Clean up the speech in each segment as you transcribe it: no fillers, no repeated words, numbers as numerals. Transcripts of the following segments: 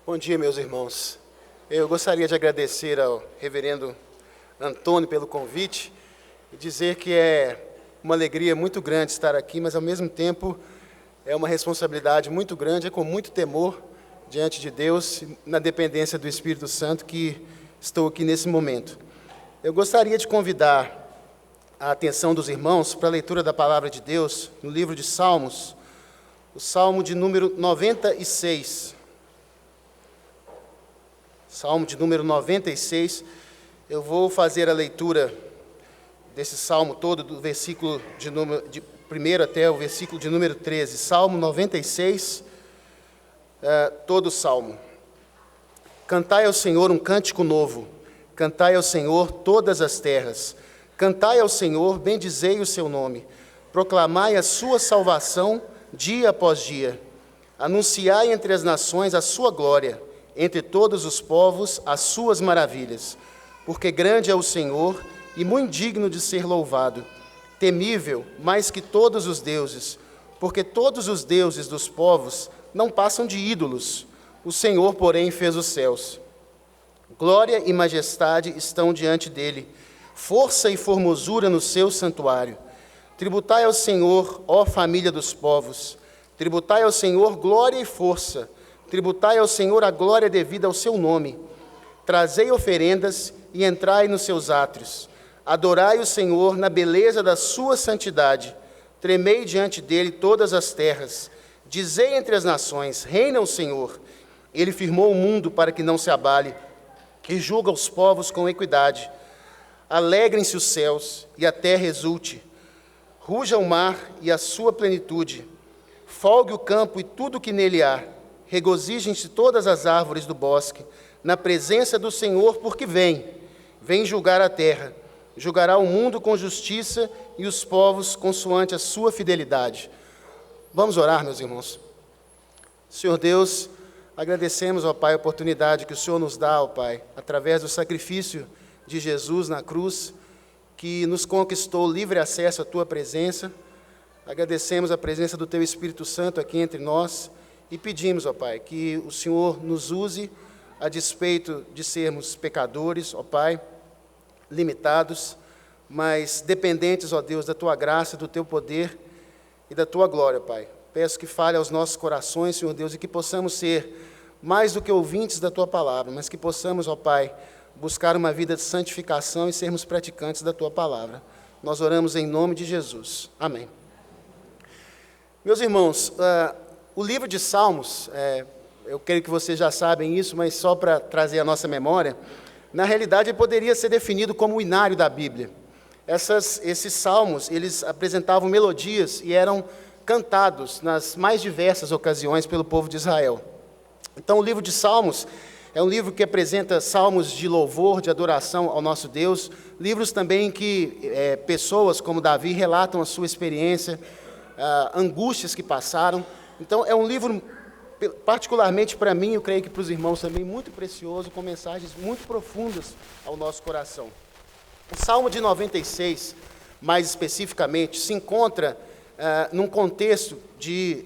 Bom dia, meus irmãos. Eu gostaria de agradecer ao reverendo Antônio pelo convite e dizer que é uma alegria muito grande estar aqui, mas ao mesmo tempo é uma responsabilidade muito grande, é com muito temor diante de Deus, na dependência do Espírito Santo, que estou aqui nesse momento. Eu gostaria de convidar a atenção dos irmãos para a leitura da Palavra de Deus no livro de Salmos, o Salmo de número 96. Salmo de número 96, eu vou fazer a leitura desse salmo todo, do versículo de 1 até o versículo de número 13. Salmo 96, todo o salmo. Cantai ao Senhor um cântico novo, cantai ao Senhor todas as terras, cantai ao Senhor, bendizei o seu nome, proclamai a sua salvação dia após dia, anunciai entre as nações a sua glória, entre todos os povos as suas maravilhas, porque grande é o Senhor e muito digno de ser louvado, temível mais que todos os deuses, porque todos os deuses dos povos não passam de ídolos, o Senhor, porém, fez os céus. Glória e majestade estão diante dele, força e formosura no seu santuário. Tributai ao Senhor, ó família dos povos, tributai ao Senhor glória e força, tributai ao Senhor a glória devida ao seu nome. Trazei oferendas e entrai nos seus átrios. Adorai o Senhor na beleza da sua santidade. Tremei diante dele todas as terras. Dizei entre as nações, reina o Senhor. Ele firmou o mundo para que não se abale, e julga os povos com equidade. Alegrem-se os céus e a terra exulte. Ruja o mar e a sua plenitude. Folgue o campo e tudo o que nele há. Regozijem-se todas as árvores do bosque, na presença do Senhor, porque vem julgar a terra, julgará o mundo com justiça e os povos consoante a sua fidelidade. Vamos orar, meus irmãos. Senhor Deus, agradecemos, ó Pai, a oportunidade que o Senhor nos dá, ó Pai, através do sacrifício de Jesus na cruz, que nos conquistou livre acesso à Tua presença. Agradecemos a presença do Teu Espírito Santo aqui entre nós, e pedimos, ó Pai, que o Senhor nos use a despeito de sermos pecadores, ó Pai, limitados, mas dependentes, ó Deus, da Tua graça, do Teu poder e da Tua glória, Pai. Peço que fale aos nossos corações, Senhor Deus, e que possamos ser mais do que ouvintes da Tua palavra, mas que possamos, ó Pai, buscar uma vida de santificação e sermos praticantes da Tua palavra. Nós oramos em nome de Jesus. Amém. Meus irmãos, o livro de Salmos, eu creio que vocês já sabem isso, mas só para trazer a nossa memória, na realidade ele poderia ser definido como o inário da Bíblia. Esses salmos, eles apresentavam melodias e eram cantados nas mais diversas ocasiões pelo povo de Israel. Então o livro de Salmos é um livro que apresenta salmos de louvor, de adoração ao nosso Deus, livros também que pessoas como Davi relatam a sua experiência, angústias que passaram. Então, é um livro, particularmente para mim, eu creio que para os irmãos também, muito precioso, com mensagens muito profundas ao nosso coração. O Salmo de 96, mais especificamente, se encontra num contexto de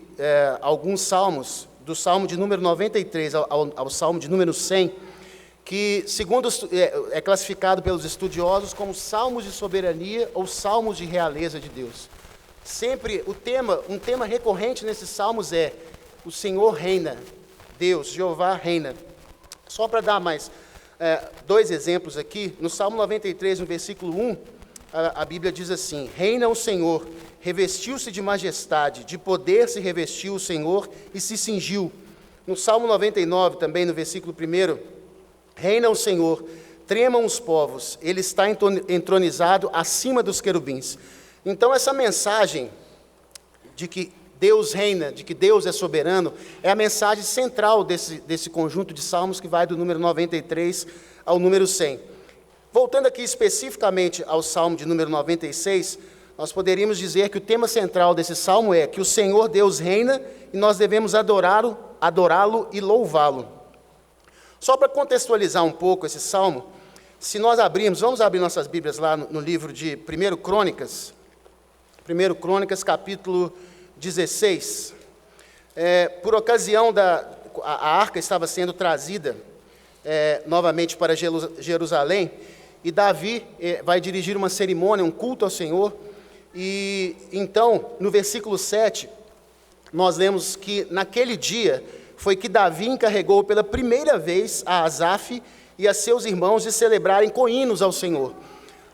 alguns salmos, do Salmo de número 93 ao Salmo de número 100, que, segundo é classificado pelos estudiosos como salmos de soberania ou salmos de realeza de Deus. Sempre um tema recorrente nesses salmos é: o Senhor reina, Deus, Jeová reina. Só para dar mais dois exemplos aqui, no Salmo 93, no versículo 1, a Bíblia diz assim: reina o Senhor, revestiu-se de majestade, de poder se revestiu o Senhor e se cingiu. No Salmo 99, também no versículo 1, reina o Senhor, tremam os povos, ele está entronizado acima dos querubins. Então, essa mensagem de que Deus reina, de que Deus é soberano, é a mensagem central desse conjunto de salmos que vai do número 93 ao número 100. Voltando aqui especificamente ao salmo de número 96, nós poderíamos dizer que o tema central desse salmo é que o Senhor Deus reina e nós devemos adorá-lo e louvá-lo. Só para contextualizar um pouco esse salmo, se nós vamos abrir nossas Bíblias lá no livro de 1 Crônicas, capítulo 16. Por ocasião a arca estava sendo trazida novamente para Jerusalém, e Davi vai dirigir uma cerimônia, um culto ao Senhor, e então, no versículo 7, nós lemos que naquele dia foi que Davi encarregou pela primeira vez a Asaf e a seus irmãos de celebrarem com hinos ao Senhor.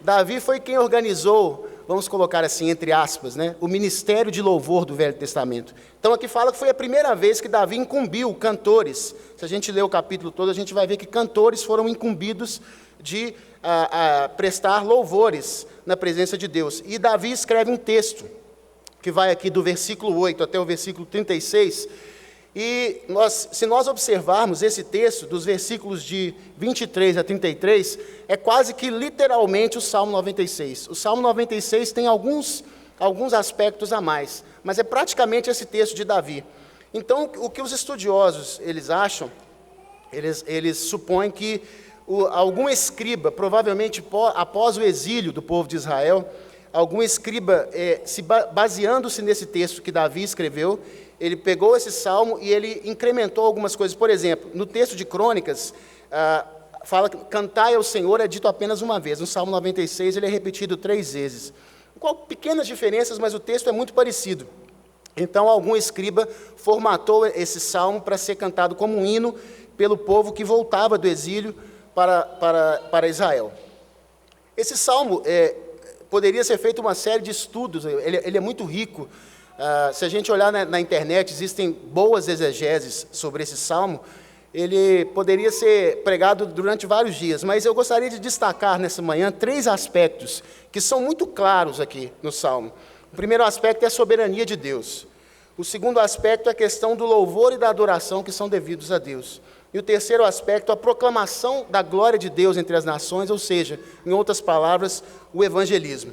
Davi foi quem organizou, vamos colocar assim, entre aspas, o ministério de louvor do Velho Testamento. Então aqui fala que foi a primeira vez que Davi incumbiu cantores. Se a gente ler o capítulo todo, a gente vai ver que cantores foram incumbidos de prestar louvores na presença de Deus. E Davi escreve um texto, que vai aqui do versículo 8 até o versículo 36, e se nós observarmos esse texto, dos versículos de 23 a 33, é quase que literalmente o Salmo 96. O Salmo 96 tem alguns aspectos a mais, mas é praticamente esse texto de Davi. Então, o que os estudiosos, eles acham, eles supõem que algum escriba, provavelmente após o exílio do povo de Israel, algum escriba, baseando-se nesse texto que Davi escreveu, ele pegou esse salmo e ele incrementou algumas coisas. Por exemplo, no texto de Crônicas, fala que cantai ao Senhor é dito apenas uma vez. No Salmo 96 ele é repetido 3 vezes. Com pequenas diferenças, mas o texto é muito parecido. Então, algum escriba formatou esse salmo para ser cantado como um hino pelo povo que voltava do exílio para Israel. Esse salmo poderia ser feito uma série de estudos, ele é muito rico. Se a gente olhar na internet, existem boas exegeses sobre esse salmo. Ele poderia ser pregado durante vários dias, mas eu gostaria de destacar nessa manhã 3 aspectos que são muito claros aqui no salmo. O primeiro aspecto é a soberania de Deus. O segundo aspecto é a questão do louvor e da adoração que são devidos a Deus. E o terceiro aspecto, a proclamação da glória de Deus entre as nações, ou seja, em outras palavras, o evangelismo.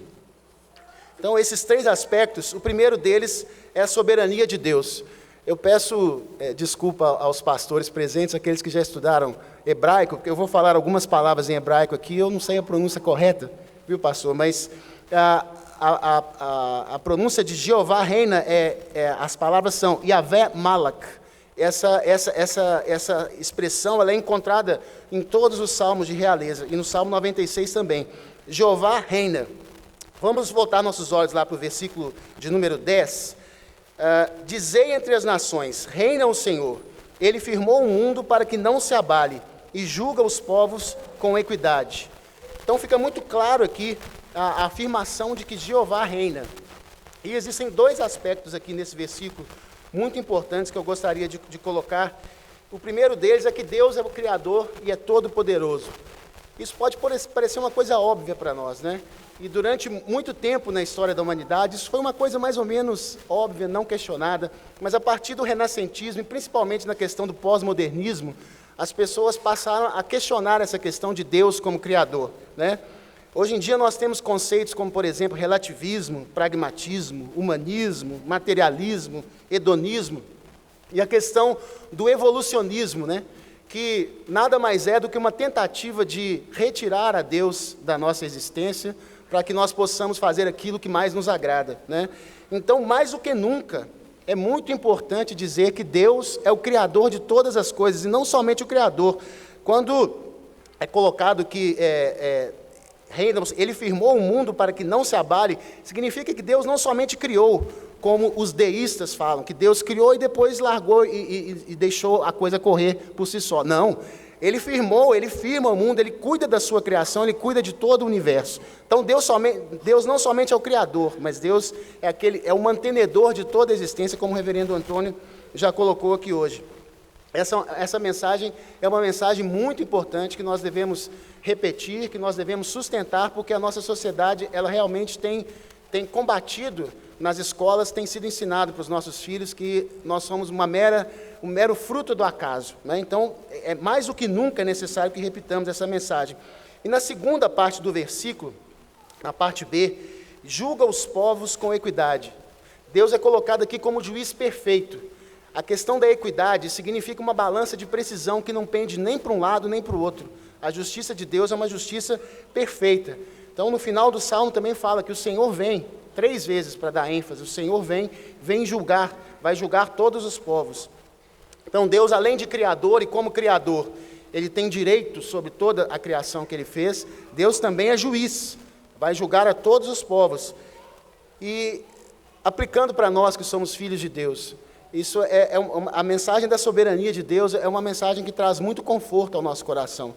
Então, esses 3 aspectos, o primeiro deles é a soberania de Deus. Eu peço desculpa aos pastores presentes, aqueles que já estudaram hebraico, porque eu vou falar algumas palavras em hebraico aqui, eu não sei a pronúncia correta, viu, pastor? Mas a pronúncia de Jeová reina, as palavras são Yahvé Malak. Essa expressão ela é encontrada em todos os salmos de realeza, e no Salmo 96 também. Jeová reina. Vamos voltar nossos olhos lá para o versículo de número 10. Dizei entre as nações, reina o Senhor. Ele firmou o mundo para que não se abale, e julga os povos com equidade. Então fica muito claro aqui a afirmação de que Jeová reina. E existem 2 aspectos aqui nesse versículo muito importantes que eu gostaria de colocar. O primeiro deles é que Deus é o Criador e é todo-poderoso. Isso pode parecer uma coisa óbvia para nós, né? E durante muito tempo na história da humanidade, isso foi uma coisa mais ou menos óbvia, não questionada, mas a partir do renascentismo, e principalmente na questão do pós-modernismo, as pessoas passaram a questionar essa questão de Deus como Criador, né? Hoje em dia nós temos conceitos como, por exemplo, relativismo, pragmatismo, humanismo, materialismo, hedonismo, e a questão do evolucionismo, né? Que nada mais é do que uma tentativa de retirar a Deus da nossa existência para que nós possamos fazer aquilo que mais nos agrada, né? Então, mais do que nunca, é muito importante dizer que Deus é o Criador de todas as coisas, e não somente o Criador. Quando é colocado que Ele firmou o mundo para que não se abale, significa que Deus não somente criou, como os deístas falam, que Deus criou e depois largou e deixou a coisa correr por si só. Não, Ele firma o mundo, Ele cuida da sua criação, Ele cuida de todo o universo. Então Deus não somente é o Criador, mas Deus é o mantenedor de toda a existência, como o reverendo Antônio já colocou aqui hoje. Essa mensagem é uma mensagem muito importante que nós devemos repetir, que nós devemos sustentar, porque a nossa sociedade ela realmente tem combatido nas escolas, tem sido ensinado para os nossos filhos que nós somos um mero fruto do acaso, né? Então, é mais do que nunca necessário que repitamos essa mensagem. E na segunda parte do versículo, na parte B, julga os povos com equidade. Deus é colocado aqui como juiz perfeito. A questão da equidade significa uma balança de precisão que não pende nem para um lado nem para o outro. A justiça de Deus é uma justiça perfeita. Então, no final do Salmo também fala que o Senhor vem, 3 vezes para dar ênfase, o Senhor vem julgar, vai julgar todos os povos. Então Deus, além de criador e como criador, Ele tem direito sobre toda a criação que Ele fez, Deus também é juiz, vai julgar a todos os povos. E aplicando para nós que somos filhos de Deus, isso a mensagem da soberania de Deus é uma mensagem que traz muito conforto ao nosso coração,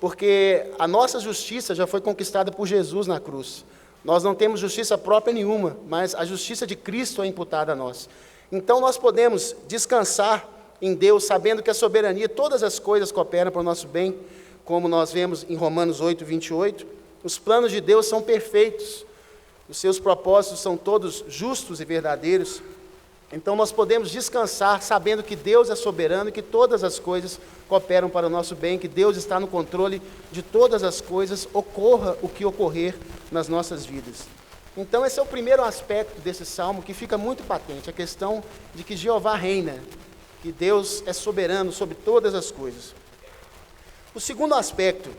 porque a nossa justiça já foi conquistada por Jesus na cruz. Nós não temos justiça própria nenhuma, mas a justiça de Cristo é imputada a nós. Então nós podemos descansar em Deus, sabendo que a soberania, todas as coisas cooperam para o nosso bem, como nós vemos em Romanos 8, 28. Os planos de Deus são perfeitos, os seus propósitos são todos justos e verdadeiros. Então nós podemos descansar sabendo que Deus é soberano e que todas as coisas cooperam para o nosso bem, que Deus está no controle de todas as coisas, ocorra o que ocorrer nas nossas vidas. Então esse é o primeiro aspecto desse salmo que fica muito patente, a questão de que Jeová reina, que Deus é soberano sobre todas as coisas. O segundo aspecto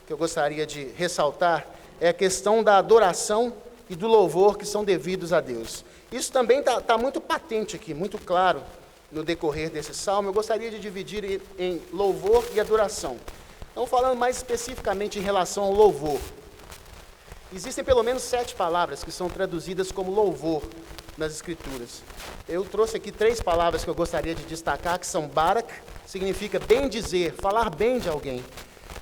que eu gostaria de ressaltar é a questão da adoração e do louvor que são devidos a Deus. Isso também está muito patente aqui, muito claro no decorrer desse salmo. Eu gostaria de dividir em louvor e adoração. Então, falando mais especificamente em relação ao louvor, existem pelo menos 7 palavras que são traduzidas como louvor nas Escrituras. Eu trouxe aqui 3 palavras que eu gostaria de destacar, que são barak, que significa bem dizer, falar bem de alguém.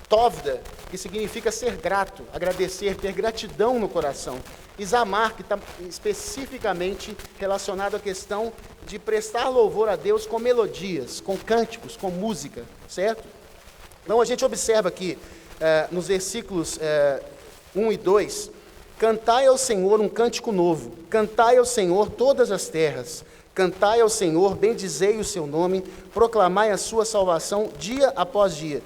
Tovda, que significa ser grato, agradecer, ter gratidão no coração. E zamar, que está especificamente relacionado à questão de prestar louvor a Deus com melodias, com cânticos, com música, certo? Então a gente observa aqui, nos versículos 1 e 2, cantai ao Senhor um cântico novo, cantai ao Senhor todas as terras, cantai ao Senhor, bendizei o seu nome, proclamai a sua salvação dia após dia.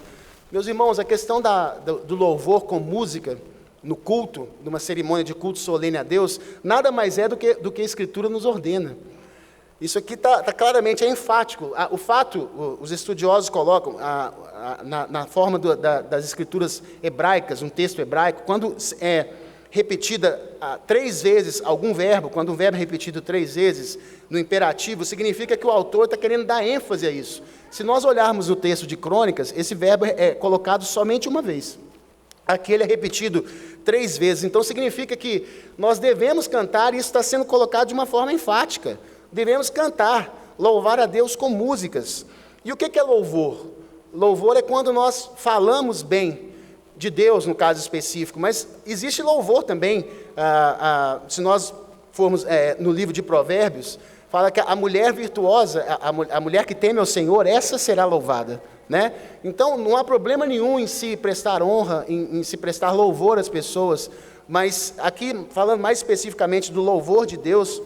Meus irmãos, a questão do louvor com música no culto, numa cerimônia de culto solene a Deus, nada mais é do que a Escritura nos ordena. Isso aqui está claramente, é enfático. O fato, os estudiosos colocam na forma das Escrituras hebraicas, um texto hebraico, quando é repetida 3 vezes algum verbo, quando um verbo é repetido 3 vezes no imperativo, significa que o autor está querendo dar ênfase a isso. Se nós olharmos o texto de Crônicas, esse verbo é colocado somente uma vez. Aqui ele é repetido 3 vezes, então significa que nós devemos cantar, e isso está sendo colocado de uma forma enfática. Devemos cantar, louvar a Deus com músicas. E o que é louvor? Louvor é quando nós falamos bem de Deus, no caso específico, mas existe louvor também, se nós formos no livro de Provérbios, fala que a mulher virtuosa, a mulher que teme ao Senhor, essa será louvada. Né? Então não há problema nenhum em se prestar honra, em se prestar louvor às pessoas, mas aqui falando mais especificamente do louvor de Deus,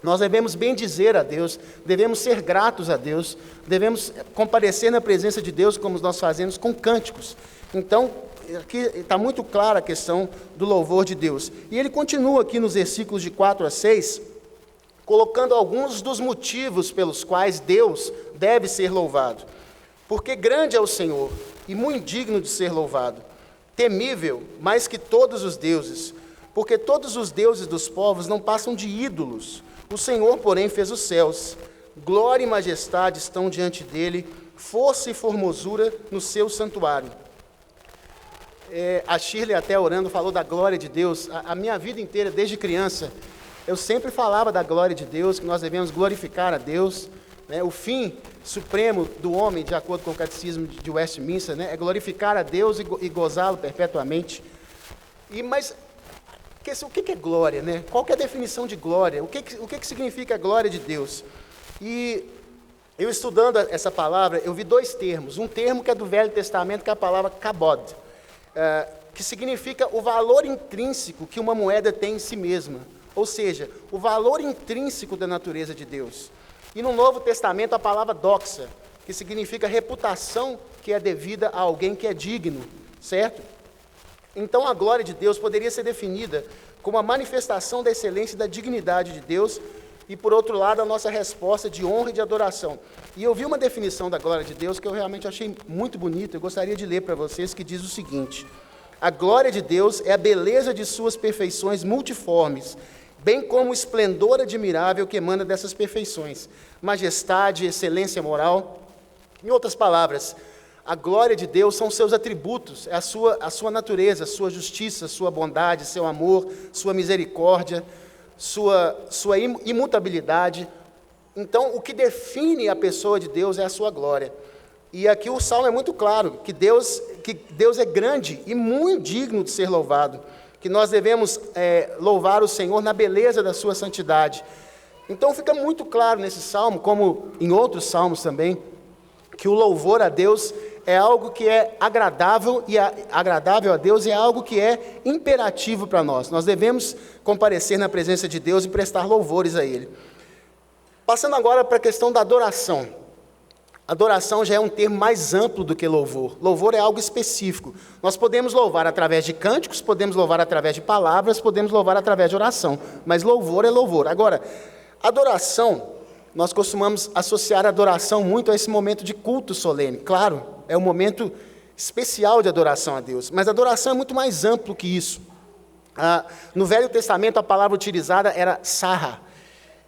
nós devemos bendizer a Deus, devemos ser gratos a Deus, devemos comparecer na presença de Deus como nós fazemos com cânticos. Então aqui está muito clara a questão do louvor de Deus, e ele continua aqui nos versículos de 4 a 6, colocando alguns dos motivos pelos quais Deus deve ser louvado. Porque grande é o Senhor, e muito digno de ser louvado, temível mais que todos os deuses, porque todos os deuses dos povos não passam de ídolos. O Senhor, porém, fez os céus, glória e majestade estão diante dele, força e formosura no seu santuário. A Shirley, até orando, falou da glória de Deus. A minha vida inteira, desde criança, eu sempre falava da glória de Deus, que nós devemos glorificar a Deus. O fim supremo do homem, de acordo com o catecismo de Westminster, é glorificar a Deus e gozá-lo perpetuamente. Mas o que é glória? Né? Qual que é a definição de glória? O que significa a glória de Deus? E eu estudando essa palavra, eu vi 2 termos. Um termo que é do Velho Testamento, que é a palavra kabod, que significa o valor intrínseco que uma moeda tem em si mesma. Ou seja, o valor intrínseco da natureza de Deus. E no Novo Testamento a palavra doxa, que significa reputação que é devida a alguém que é digno, certo? Então a glória de Deus poderia ser definida como a manifestação da excelência e da dignidade de Deus, e por outro lado a nossa resposta de honra e de adoração. E eu vi uma definição da glória de Deus que eu realmente achei muito bonita, eu gostaria de ler para vocês, que diz o seguinte: a glória de Deus é a beleza de suas perfeições multiformes, bem como o esplendor admirável que emana dessas perfeições, majestade, excelência moral, Em outras palavras, a glória de Deus são seus atributos, é a sua natureza, a sua justiça, a sua bondade, seu amor, sua misericórdia, sua imutabilidade. Então, o que define a pessoa de Deus é a sua glória. E aqui o Salmo é muito claro, que Deus é grande e muito digno de ser louvado, que nós devemos louvar o Senhor na beleza da sua santidade. Então fica muito claro nesse Salmo, como em outros Salmos também, que o louvor a Deus é algo que é agradável, e agradável a Deus é algo que é imperativo para nós. Nós devemos comparecer na presença de Deus e prestar louvores a Ele. Passando agora para a questão da adoração. Adoração já é um termo mais amplo do que louvor. Louvor é algo específico. Nós podemos louvar através de cânticos, podemos louvar através de palavras, podemos louvar através de oração. Mas louvor é louvor. Agora, adoração, nós costumamos associar a adoração muito a esse momento de culto solene. Claro, é um momento especial de adoração a Deus. Mas a adoração é muito mais amplo que isso. No Velho Testamento, a palavra utilizada era sarra.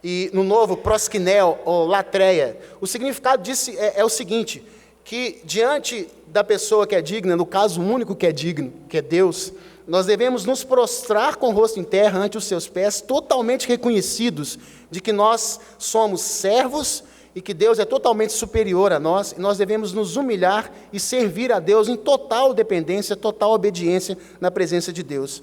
E no Novo, proskinel, ou latreia. O significado disso é o seguinte, que diante da pessoa que é digna, no caso o único que é digno, que é Deus, nós devemos nos prostrar com o rosto em terra ante os seus pés, totalmente reconhecidos de que nós somos servos e que Deus é totalmente superior a nós, e nós devemos nos humilhar e servir a Deus em total dependência, total obediência na presença de Deus.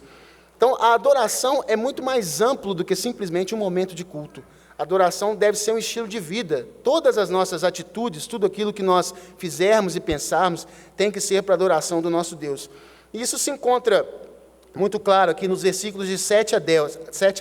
Então, a adoração é muito mais amplo do que simplesmente um momento de culto. A adoração deve ser um estilo de vida. Todas as nossas atitudes, tudo aquilo que nós fizermos e pensarmos, tem que ser para a adoração do nosso Deus. E isso se encontra muito claro aqui nos versículos de 7 a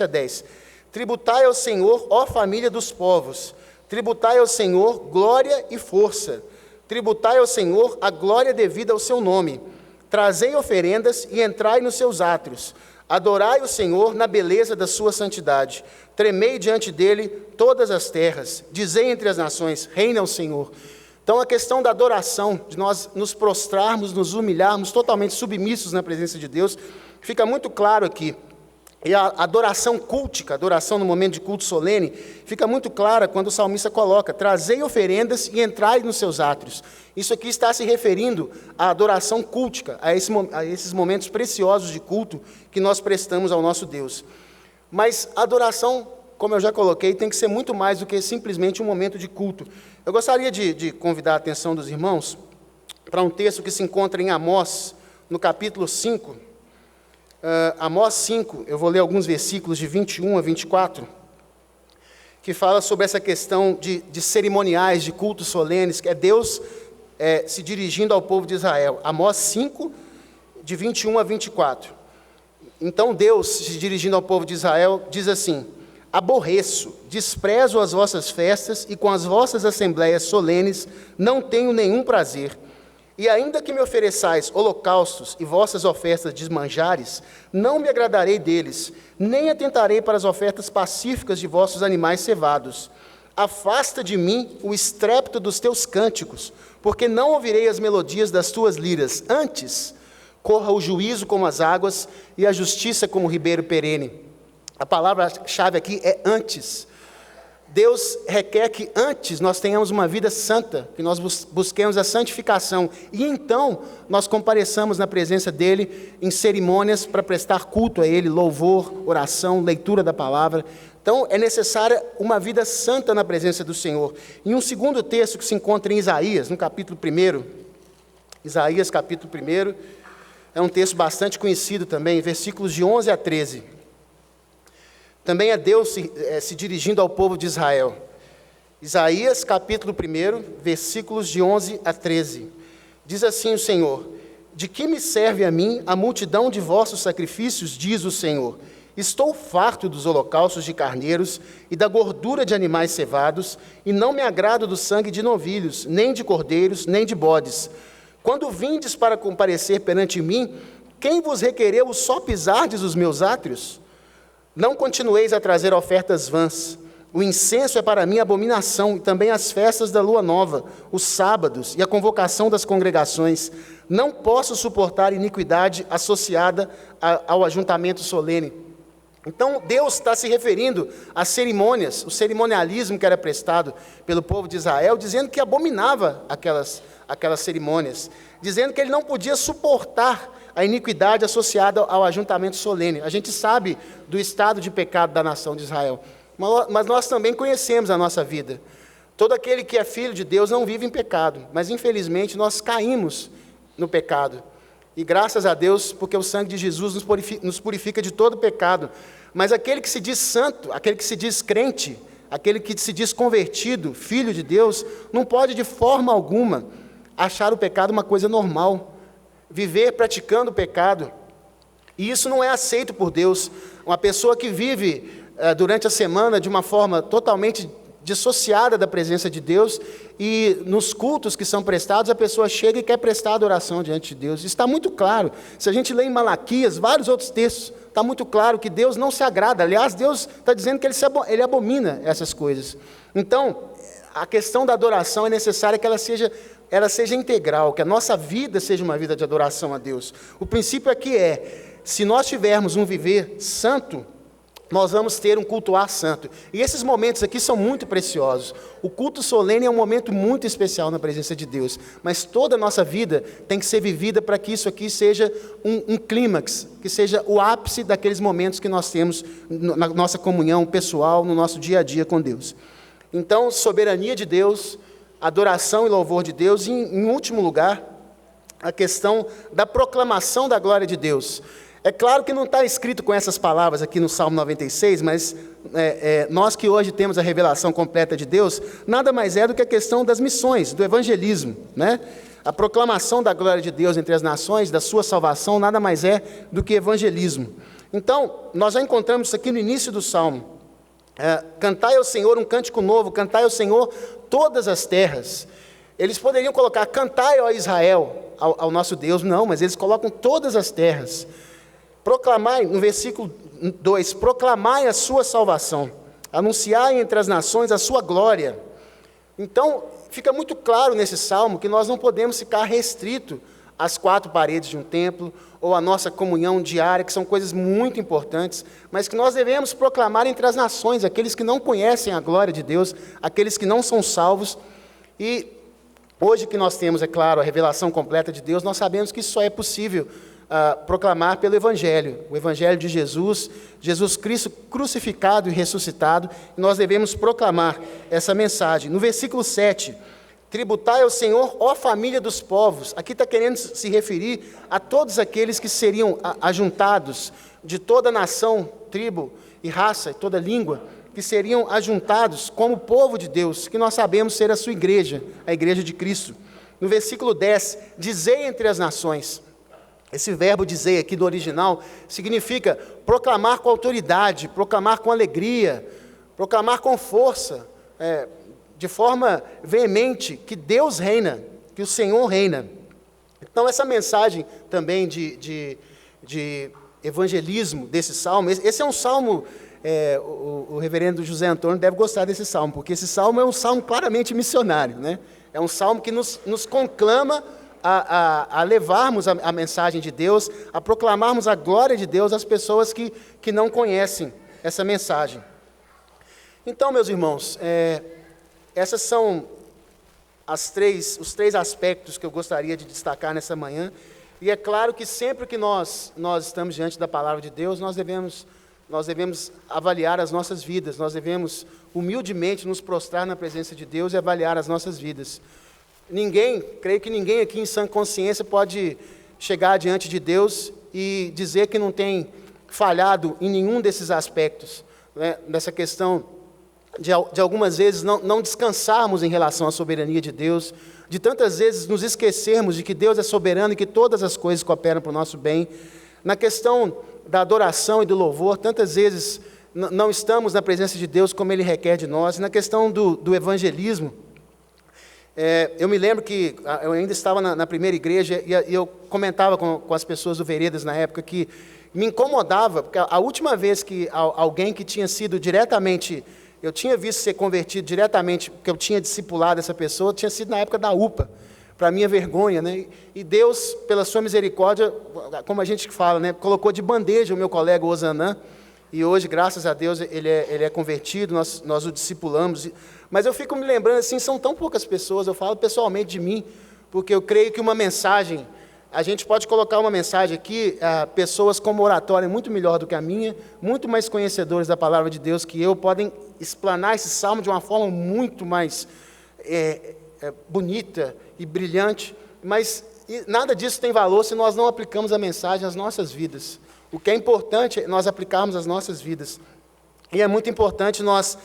10. Tributai ao Senhor, ó família dos povos. Tributai ao Senhor glória e força. Tributai ao Senhor a glória devida ao seu nome. Trazei oferendas e entrai nos seus átrios. Adorai o Senhor na beleza da sua santidade. Tremei diante dele todas as terras. Dizei entre as nações, reina o Senhor. Então a questão da adoração, de nós nos prostrarmos, nos humilharmos, totalmente submissos na presença de Deus, fica muito claro aqui. E a adoração cultica, a adoração no momento de culto solene, fica muito clara quando o salmista coloca, trazei oferendas e entrai nos seus átrios. Isso aqui está se referindo à adoração cultica, a esses momentos preciosos de culto que nós prestamos ao nosso Deus. Mas a adoração, como eu já coloquei, tem que ser muito mais do que simplesmente um momento de culto. Eu gostaria de convidar a atenção dos irmãos para um texto que se encontra em Amós, no capítulo 5, Amós 5, eu vou ler alguns versículos de 21 a 24, que fala sobre essa questão de cerimoniais, de cultos solenes, que é Deus se dirigindo ao povo de Israel. Amós 5, de 21 a 24. Então Deus, se dirigindo ao povo de Israel, diz assim, aborreço, desprezo as vossas festas e com as vossas assembléias solenes não tenho nenhum prazer. E ainda que me ofereçais holocaustos e vossas ofertas de manjares, não me agradarei deles, nem atentarei para as ofertas pacíficas de vossos animais cevados. Afasta de mim o estrépito dos teus cânticos, porque não ouvirei as melodias das tuas liras. Antes, corra o juízo como as águas e a justiça como o ribeiro perene. A palavra-chave aqui é antes. Deus requer que antes nós tenhamos uma vida santa, que nós busquemos a santificação, e então nós compareçamos na presença dEle em cerimônias para prestar culto a Ele, louvor, oração, leitura da palavra. Então é necessária uma vida santa na presença do Senhor. Em um segundo texto que se encontra em Isaías, no capítulo 1, Isaías capítulo 1, é um texto bastante conhecido também, versículos de 11 a 13. Também é Deus se dirigindo ao povo de Israel. Isaías, capítulo 1, versículos de 11 a 13. Diz assim o Senhor, de que me serve a mim a multidão de vossos sacrifícios, diz o Senhor. Estou farto dos holocaustos de carneiros e da gordura de animais cevados, e não me agrado do sangue de novilhos, nem de cordeiros, nem de bodes. Quando vindes para comparecer perante mim, quem vos requereu só pisardes os meus átrios? Não continueis a trazer ofertas vãs. O incenso é para mim abominação, e também as festas da lua nova, os sábados e a convocação das congregações. Não posso suportar iniquidade associada ao ajuntamento solene. Então, Deus está se referindo às cerimônias, o cerimonialismo que era prestado pelo povo de Israel, dizendo que abominava aquelas cerimônias, dizendo que ele não podia suportar a iniquidade associada ao ajuntamento solene. A gente sabe do estado de pecado da nação de Israel, mas nós também conhecemos a nossa vida. Todo aquele que é filho de Deus não vive em pecado, mas infelizmente nós caímos no pecado. E graças a Deus, porque o sangue de Jesus nos purifica de todo pecado. Mas aquele que se diz santo, aquele que se diz crente, aquele que se diz convertido, filho de Deus, não pode de forma alguma achar o pecado uma coisa normal, viver praticando o pecado. E isso não é aceito por Deus. Uma pessoa que vive durante a semana de uma forma totalmente dissociada da presença de Deus, e nos cultos que são prestados, a pessoa chega e quer prestar adoração diante de Deus. Isso está muito claro. Se a gente lê em Malaquias, vários outros textos, está muito claro que Deus não se agrada. Aliás, Deus está dizendo que Ele abomina essas coisas. Então, a questão da adoração é necessária que ela seja integral, que a nossa vida seja uma vida de adoração a Deus. O princípio aqui se nós tivermos um viver santo, nós vamos ter um cultuar santo. E esses momentos aqui são muito preciosos. O culto solene é um momento muito especial na presença de Deus. Mas toda a nossa vida tem que ser vivida para que isso aqui seja um clímax, que seja o ápice daqueles momentos que nós temos na nossa comunhão pessoal, no nosso dia a dia com Deus. Então, soberania de Deus, adoração e louvor de Deus. E, em último lugar, a questão da proclamação da glória de Deus. É claro que não está escrito com essas palavras aqui no Salmo 96, mas nós que hoje temos a revelação completa de Deus, nada mais é do que a questão das missões, do evangelismo, né? A proclamação da glória de Deus entre as nações, da sua salvação, nada mais é do que evangelismo. Então, nós já encontramos isso aqui no início do Salmo. Cantai ao Senhor um cântico novo, cantai ao Senhor todas as terras. Eles poderiam colocar, cantai ó Israel, ao nosso Deus, não, mas eles colocam todas as terras. Proclamai, no versículo 2, proclamai a sua salvação, anunciai entre as nações a sua glória. Então, fica muito claro nesse salmo que nós não podemos ficar restrito às quatro paredes de um templo, ou à nossa comunhão diária, que são coisas muito importantes, mas que nós devemos proclamar entre as nações, aqueles que não conhecem a glória de Deus, aqueles que não são salvos. E hoje que nós temos, é claro, a revelação completa de Deus, nós sabemos que isso só é possível proclamar pelo Evangelho, o Evangelho de Jesus, Jesus Cristo crucificado e ressuscitado, e nós devemos proclamar essa mensagem. No versículo 7, tributai ao Senhor, ó família dos povos, aqui está querendo se referir a todos aqueles que seriam ajuntados, de toda nação, tribo e raça, e toda língua, que seriam ajuntados como povo de Deus, que nós sabemos ser a sua igreja, a igreja de Cristo. No versículo 10, dizei entre as nações. Esse verbo dizer aqui do original significa proclamar com autoridade, proclamar com alegria, proclamar com força, de forma veemente, que Deus reina, que o Senhor reina. Então, essa mensagem também de evangelismo desse salmo, esse é um salmo, o reverendo José Antônio deve gostar desse salmo, porque esse salmo é um salmo claramente missionário, né? É um salmo que nos conclama a levarmos a mensagem de Deus, a proclamarmos a glória de Deus às pessoas que não conhecem essa mensagem. Então, meus irmãos, essas são os três aspectos que eu gostaria de destacar nessa manhã. E é claro que sempre que nós estamos diante da palavra de Deus, nós devemos avaliar as nossas vidas, nós devemos humildemente nos prostrar na presença de Deus e avaliar as nossas vidas. Creio que ninguém aqui em sã consciência pode chegar diante de Deus e dizer que não tem falhado em nenhum desses aspectos, né? Nessa questão de algumas vezes não descansarmos em relação à soberania de Deus, de tantas vezes nos esquecermos de que Deus é soberano e que todas as coisas cooperam para o nosso bem. Na questão da adoração e do louvor, tantas vezes não estamos na presença de Deus como Ele requer de nós. E na questão do evangelismo, eu me lembro que eu ainda estava na primeira igreja e eu comentava com as pessoas do Veredas na época que me incomodava, porque a última vez que alguém que tinha sido diretamente, eu tinha visto ser convertido diretamente, porque eu tinha discipulado essa pessoa, tinha sido na época da UPA, para minha vergonha, né? E Deus, pela sua misericórdia, como a gente fala, né, colocou de bandeja o meu colega Osanã, e hoje, graças a Deus, ele é convertido, nós o discipulamos. Mas eu fico me lembrando assim, são tão poucas pessoas, eu falo pessoalmente de mim, porque eu creio que uma mensagem, a gente pode colocar uma mensagem aqui, pessoas com uma oratória muito melhor do que a minha, muito mais conhecedores da palavra de Deus que eu, podem explanar esse salmo de uma forma muito mais bonita e brilhante, mas nada disso tem valor se nós não aplicamos a mensagem às nossas vidas. O que é importante é nós aplicarmos às nossas vidas. E é muito importante nós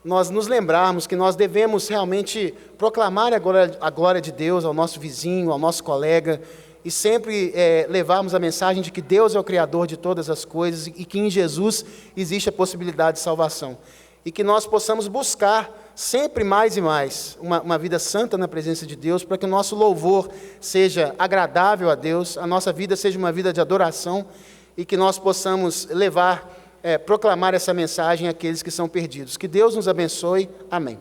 nos lembrarmos que nós devemos realmente proclamar a glória de Deus ao nosso vizinho, ao nosso colega, e sempre levarmos a mensagem de que Deus é o Criador de todas as coisas e que em Jesus existe a possibilidade de salvação. E que nós possamos buscar sempre mais e mais uma vida santa na presença de Deus, para que o nosso louvor seja agradável a Deus, a nossa vida seja uma vida de adoração, e que nós possamos proclamar essa mensagem àqueles que são perdidos. Que Deus nos abençoe. Amém.